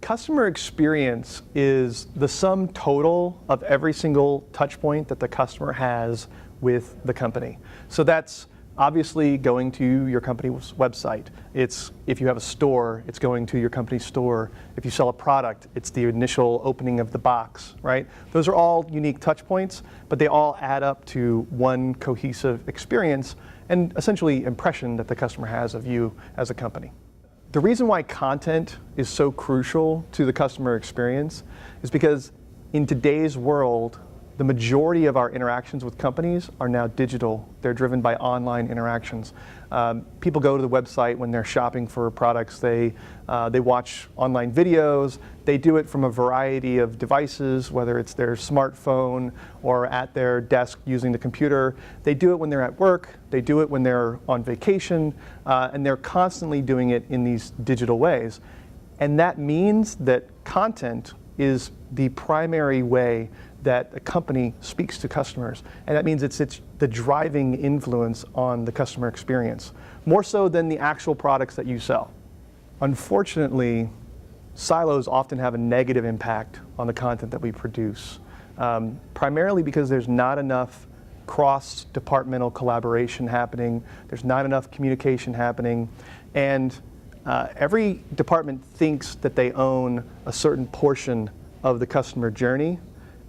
Customer experience is the sum total of every single touch point that the customer has with the company. So that's obviously going to your company's website. It's, if you have a store, it's going to your company's store. If you sell a product, it's the initial opening of the box, right? Those are all unique touch points, but they all add up to one cohesive experience and essentially impression that the customer has of you as a company. The reason why content is so crucial to the customer experience is because in today's world, the majority of our interactions with companies are now digital. They're driven by online interactions. People go to the website when they're shopping for products. They watch online videos. They do it from a variety of devices, whether it's their smartphone or at their desk using the computer. They do it when they're at work. They do it when they're on vacation. And they're constantly doing it in these digital ways. And that means that content is the primary way that a company speaks to customers. And that means it's the driving influence on the customer experience, more so than the actual products that you sell. Unfortunately, silos often have a negative impact on the content that we produce, primarily because there's not enough cross-departmental collaboration happening, there's not enough communication happening, and every department thinks that they own a certain portion of the customer journey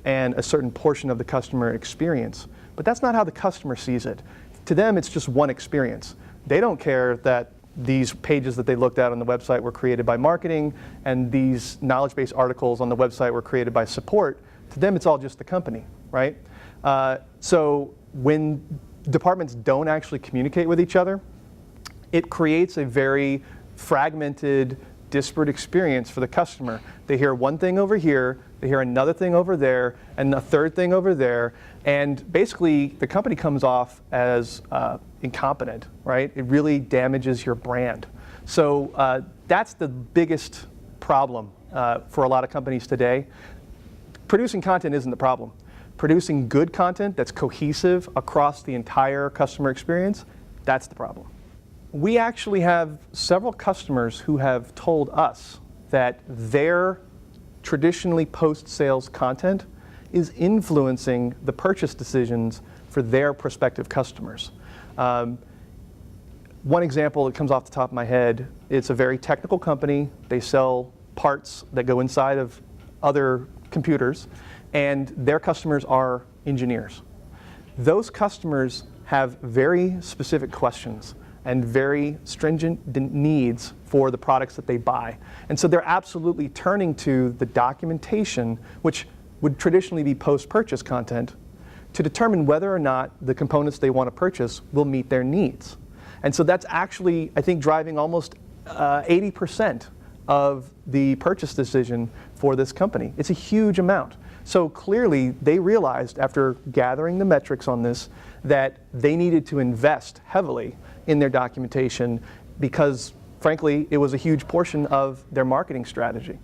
and a certain portion of the customer experience. But that's not how the customer sees it. To them, it's just one experience. They don't care that these pages that they looked at on the website were created by marketing and these knowledge-based articles on the website were created by support. To them, it's all just the company, right? So when departments don't actually communicate with each other, it creates a very fragmented, disparate experience for the customer. They hear one thing over here, they hear another thing over there, and a third thing over there, and basically the company comes off as incompetent, right? It really damages your brand. So that's the biggest problem for a lot of companies today. Producing content isn't the problem. Producing good content that's cohesive across the entire customer experience, that's the problem. We actually have several customers who have told us that their traditionally post-sales content is influencing the purchase decisions for their prospective customers. One example that comes off the top of my head, it's a very technical company. They sell parts that go inside of other computers, and their customers are engineers. Those customers have very specific questions and very stringent needs for the products that they buy. And so they're absolutely turning to the documentation, which would traditionally be post-purchase content, to determine whether or not the components they want to purchase will meet their needs. And so that's actually, I think, driving almost 80% of the purchase decision for this company. It's a huge amount. So clearly, they realized after gathering the metrics on this that they needed to invest heavily in their documentation because, frankly, it was a huge portion of their marketing strategy.